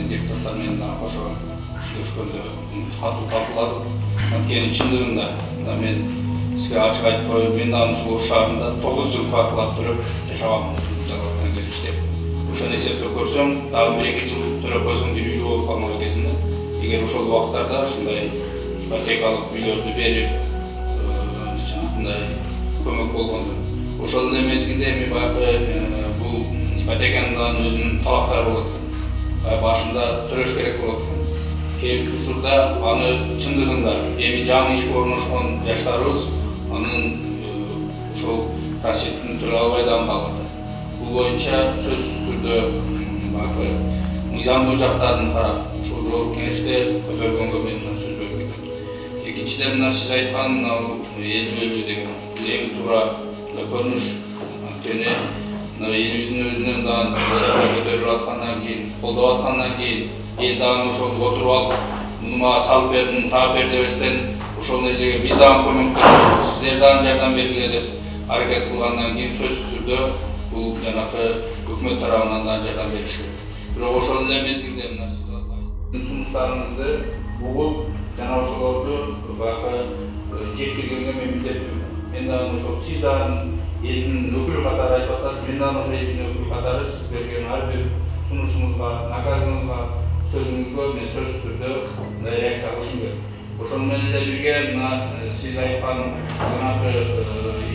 депутаттар менен кошо сүйлөшкөндө катуу талкууладык. Анткени чындыгында мен сизге ачык айтып коеюн, мен дагы ушул Ош шаарында 9 жыл квартплата төлөп жашагам жалгактан келиштеп. Ошону эсептеп көрсөм, дагы 1-2 жыл төлөп койсоң бир үй болуп калмаган кезинде, эгер ошол убактарда ушундай ипотекалык үйлөрдү берип, жанагындай көмөк болгондо, ошол эле мезгилде эми баягы бул ипотеканын өзүнүн талаптары болот экен. Башында төлөш керек болот экен. Кээ бир учурда аны чындыгында эми жаңы ишке орношкон жаштарыбыз анын ошол кассетин төлөй албай дагы калат. Бул боюнча сөзсүз түрдө баягы мыйзамдуу жактарын карап, ошол жогорку кеңеште көтөргөнгө мен сөз берип кетем. Экинчиден мына сиз айткан элүү деген эң туура көрүнүш. Анткени элибиздин өзүнөн дагы көтөрүлүп аткандан кийин, колдоп аткандан кийин, эл дагы ошол отуруп алып, муну мага салып бердим, таап бер дебестен, ошол нерсеге биз дагы көмөктөшүп, сиздер дагы жардам бергиле деп аракет кылгандан кийин сөзсүз түрдө бул жанакы өкмөт тарабынан да жардам беришет. Бирок ошол эле мезгилде мына сиздин сунуштарыңызды угуп, жана ошолорду баягы жеткиргенге мен милдеттимин. Мен дагы ошол сиз дагы элдин өкүлү катары айтып атасыз, мен дагы ошол элдин өкүлү катары сиз берген ар бир сунушуңузга, наказыңызга, сөзүңүзгө мен сөзсүз түрдө реакция кылышым керек. Ошону менен эле бирге мына сиз айткан жанагы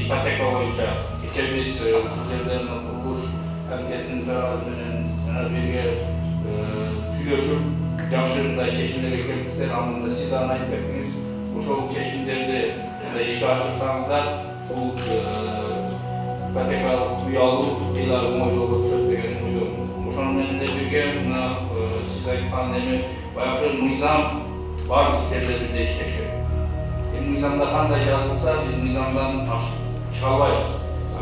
ипотека боюнча кечээ биз ушул жерде курулуш комитетинин төрагасы менен жана бирге сүйлөшүп, жакшы мындай чечимдерге келипсиздер. Анда сиз дагы айтып кеттиңиз, ошол чечимдерди ишке ашырсаңыздар, бул ипотекалык үй алуу ыйлар оңой жолго түшөт деген ойдомун. Ошону менен эле бирге мына сиз айткан эми баягы мыйзам бардык жерлерде иштеш керек. Эми мыйзамда кандай жазылса, биз мыйзамдан чыга албайбыз.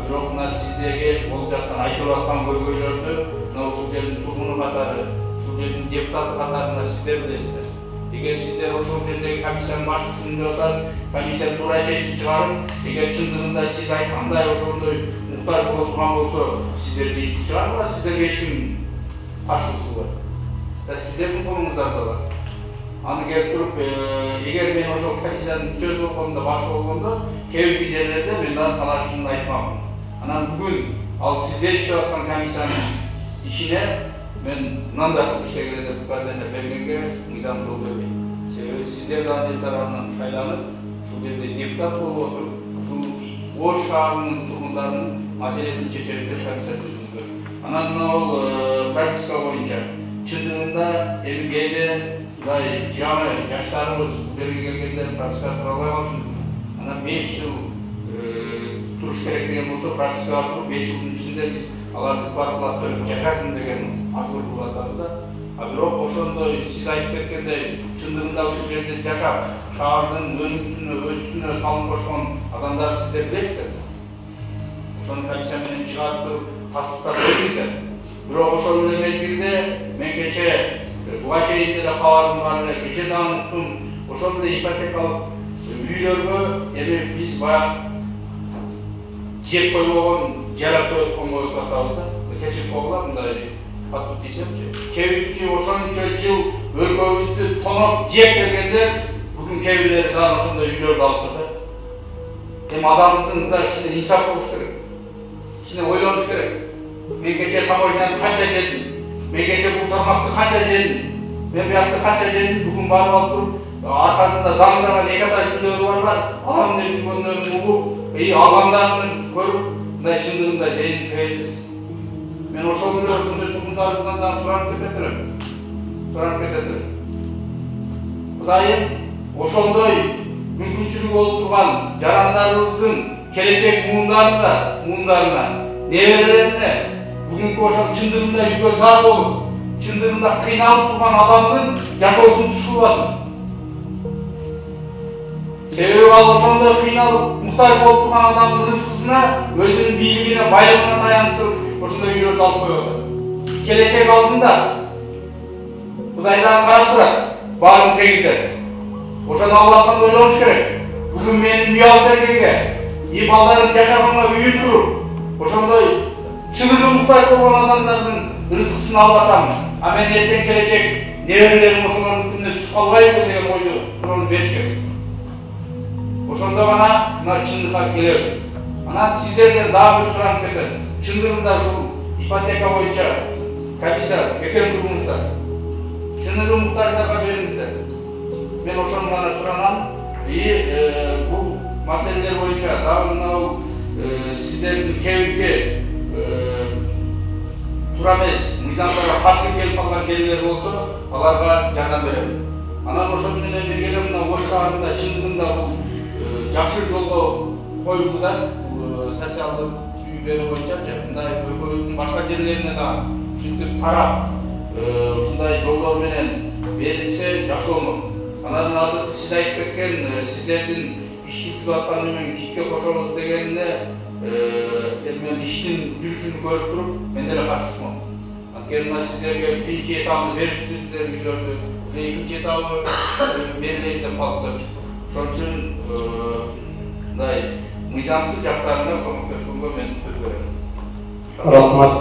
Бирок мына сиздерге болуп жаткан айтылып аткан көйгөйлөрдү мына ушул жердин тургуну катары, ушул жердин депутаты катарында сиздер билесиздер. Эгер сиздер ошол жердеги комиссиянын башчысын деп атасыз, комиссия туура чечим чыгарып, эгер чындыгында сиз айткандай ошондой муктаж боло турган болсо, сиздер жыйынтык чыгарыңар, сиздерге эч ким каршылык кылбайт. Сиздердин колуңуздарда бар. Аны келип туруп, эгер мен ошол комиссиянын мүчөсү болгондо, башчы болгондо, кээ бир жерлерде мен дагы талашымды айтмакмын. Анан бүгүн ал сиздер иштеп аткан комиссиянын ишине мен мындай кылып иштегиле деп указание бергенге мыйзам жол бербейт. Себеби сиздер дагы эл тарабынан шайланып, ушул жерде депутат болуп отуруп, ушул Ош шаарынын тургундарынын маселесин чечебиз деп комиссия түзүлгөн. Анан мына бул прописка боюнча чындыгында эми кээде мындай жаңы жаштарыбыз бул жерге келгенде прописка тура албай калышын. Анан 5 жыл туруш керек деген болсо, пропискага туруп 5 жылдын ичинде биз аларды квартплата төлөп жашасын деген мажбур кылып атабыз да. Бирок ошондой сиз айтып кеткендей чындыгында ушул жерде жашап, шаардын өнүгүүсүнө, өсүүсүнө салым кошкон адамдарды сиздер билесиздер. Ошону комиссия менен чыгарып туруп тастыктап бериңиздер. Бирок ошол эле мезгилде мен кечээ буга чейин деле кабарым бар эле, кечээ дагы уктум, ошол эле ипотекалык үйлөргө эми биз баягы жеп койбогон, жарап коюп атабыз да. Кечирип койгула, мындай катуу тийсемчи. Кээ бирки ошончо жыл өлкөбүздү тоноп жеп келгендер бүгүн кээ бирлери дагы ошондой үйлөрдү алып турат. Эми адамдын да кичине инсап болуш керек. Кичине ойлонуш керек. Мен кечээ таможняны канча жедим? Мен кечээ бул тармакты канча жедим? Мен биякты канча жедим? Бүгүн барып алып туруп, аркасында замыраган экатай үйлөрү барлар, алам деп жүргөндөрүн угуп, алгандарын көрүп, мындай чындыгында зейин келди. Мен ошол эле ошондой тургундарыбыздан дагы суранып кететирем. Кудайым ошондой мүмкүнчүлүгү болуп турган жарандарыбыздын келечек муундарына, неберелерине бүгүнкү ошол чындыгында үйгө зар болуп, чындыгында кыйналып турган адамдын жашоосун тушулбасын. Себеби ал ошондой кыйналып, муктаж болуп турган адамдын рызкысына, өзүнүн бийлигине, байлыгына таянып туруп, ошондой үйлөрдү алып коюп атат. Келечек алдында Кудайдан карап турат, баарын тегиздеп. Ошону Аллахтан ойлонуш керек. Бүгүн менин үй алып бергенге, балдарым жашаганга үйүн туруп, ошондой чыныгы муктаж болгон адамдардын рызкысын алып атам. А мен ертең келечек неберелерим ошолордун үстүнө түшүп калбайбы деген ойду суроону бериш керек. Ошондо гана мына чындыкка келебиз. Анан сиздерден дагы бир суранып кетем. Чындыгында ушул ипотека боюнча комиссия бекем турмуңуздар. Чындыгы муктаждарга бериңиздер. Мен ошону гана суранам. Бул маселелер боюнча дагы мына сиздердин кээ туура эмес мыйзамдарга каршы келип калган жерлер болсо, аларга жардам берем. Анан ошол менен бирге эле мына Ош шаарында чындыгында бул жакшы жолго коюлду да, социалдык үй берүү боюнча мындай өлкөбүздүн башка жерлерине да ушинтип тарап ушундай жолдор менен берилсе жакшы болмок. Анан азыр сиз айтып кеткен сиздердин иш жүргүзүп атканы менен китке кошобуз дегенине мен иштин жүрүшүн көрүп туруп мен деле каршымын. Анткени мына сиздерге биринчи этабын берипсиздер үйлөрдү, экинчи этабы берилейин деп калыптыр. Ошон үчүн мындай мыйзамсыз жактарына көмөктөшкөнгө мен сөз берем. Рахмат.